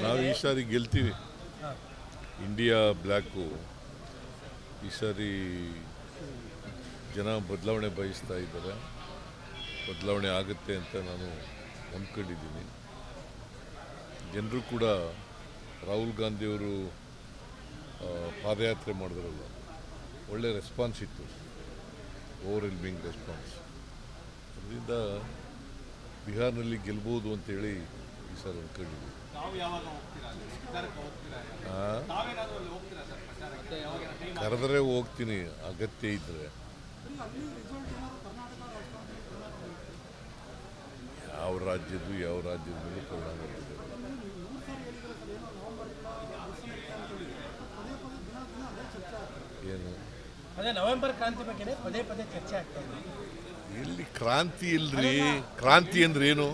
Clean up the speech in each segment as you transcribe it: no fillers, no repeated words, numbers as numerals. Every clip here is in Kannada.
ನಾವು ಈ ಸಾರಿ ಗೆಲ್ತೀವಿ. ಇಂಡಿಯಾ ಬ್ಲ್ಯಾಕು ಈ ಸಾರಿ ಜನ ಬದಲಾವಣೆ ಬಯಸ್ತಾ ಇದ್ದಾರೆ. ಬದಲಾವಣೆ ಆಗುತ್ತೆ ಅಂತ ನಾನು ನಂಬ್ಕೊಂಡಿದ್ದೀನಿ. ಜನರು ಕೂಡ ರಾಹುಲ್ ಗಾಂಧಿಯವರು ಪಾದಯಾತ್ರೆ ಮಾಡಿದ್ರಲ್ಲ, ಒಳ್ಳೆ ರೆಸ್ಪಾನ್ಸ್ ಇತ್ತು, ಓವರ್ವೆಲ್ಮಿಂಗ್ ರೆಸ್ಪಾನ್ಸ್. ಅದರಿಂದ ಬಿಹಾರ್ನಲ್ಲಿ ಗೆಲ್ಬೋದು ಅಂತೇಳಿ ಈ ಸಾರಿ ಅಂದ್ಕೊಂಡಿದ್ದೀವಿ. ಕರೆದರೆ ಹೋಗ್ತೀನಿ ಅಗತ್ಯ ಇದ್ದರೆ. ಯಾವ ರಾಜ್ಯದ ಮೇಲೆ ಪರಿಣಾಮ ಬೀರುತ್ತೆ. ಏನು ಅದೇ ನವೆಂಬರ್ ಕ್ರಾಂತಿ ಬಗ್ಗೆ ಪದೇ ಪದೇ ಚರ್ಚೆ ಆಗ್ತಾ ಇದೆ. ಎಲ್ಲಿ ಕ್ರಾಂತಿ ಇಲ್ರಿ? ಕ್ರಾಂತಿ ಅಂದ್ರೆ ಏನು?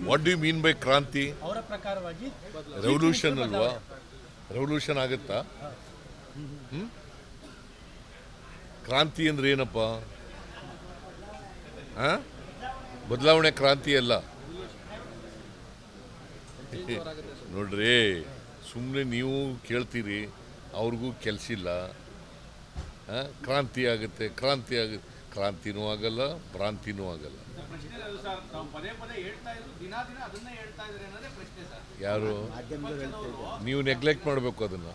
What do you mean by kranti? ಅವರ ಪ್ರಕಾರವಾಗಿ ರೆವಲ್ಯೂಷನ್ ಅಲ್ವಾ? ರೆವಲ್ಯೂಷನ್ ಆಗುತ್ತಾ? ಕ್ರಾಂತಿ ಅಂದ್ರೆ ಏನಪ್ಪ? ಬದಲಾವಣೆ ಕ್ರಾಂತಿ ಅಲ್ಲ ನೋಡ್ರಿ. ಸುಮ್ಮನೆ ನೀವು ಕೇಳ್ತೀರಿ, ಅವ್ರಿಗೂ ಕೆಲಸ ಇಲ್ಲ. ಕ್ರಾಂತಿ ಆಗುತ್ತೆ, ಕ್ರಾಂತಿನೂ ಆಗಲ್ಲ, ಭ್ರಾಂತಿನೂ ಆಗಲ್ಲ. ಯಾರು? ನೀವು ನೆಗ್ಲೆಕ್ಟ್ ಮಾಡಬೇಕು ಅದನ್ನು.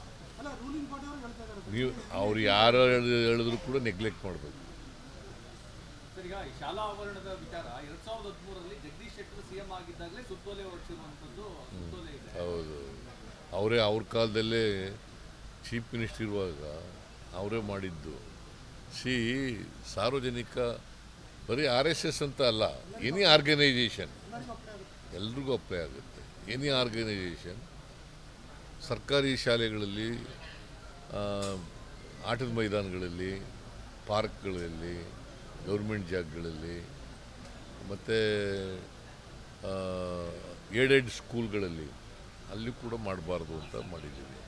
ನೀವು ಅವ್ರು ಯಾರು ಹೇಳಿದ್ರು ಕೂಡ ನೆಗ್ಲೆಕ್ಟ್ ಮಾಡಬೇಕು. ಶಾಲಾ ಆವರಣದ ವಿಚಾರ 2013ರಲ್ಲಿ ಜಗದೀಶ್ ಶೆಟ್ಟರ್ ಸಿಎಂ ಆಗಿದ್ದಾಗಲೇ ಸುತ್ತೋಲೆ ಹೊರಡಿಸಿರುವಂಥದ್ದು. ಹೌದು, ಅವರೇ ಅವ್ರ ಕಾಲದಲ್ಲೇ ಚೀಫ್ ಮಿನಿಸ್ಟರ್ ಇರುವಾಗ ಅವರೇ ಮಾಡಿದ್ದು. ಸಾರ್ವಜನಿಕ ಬರೀ RSS ಅಂತ ಅಲ್ಲ, ಎನಿ ಆರ್ಗನೈಜೇಷನ್ ಎಲ್ರಿಗೂ ಅಪ್ಲೈ ಆಗುತ್ತೆ. ಎನಿ ಆರ್ಗನೈಜೇಷನ್ ಸರ್ಕಾರಿ ಶಾಲೆಗಳಲ್ಲಿ, ಆಟದ ಮೈದಾನಗಳಲ್ಲಿ, ಪಾರ್ಕ್ಗಳಲ್ಲಿ, ಗೌರ್ಮೆಂಟ್ ಜಾಗಗಳಲ್ಲಿ, ಮತ್ತು ಏಡೆಡ್ ಸ್ಕೂಲ್ಗಳಲ್ಲಿ ಅಲ್ಲಿ ಕೂಡ ಮಾಡಬಾರ್ದು ಅಂತ ಮಾಡಿದ್ದೀವಿ.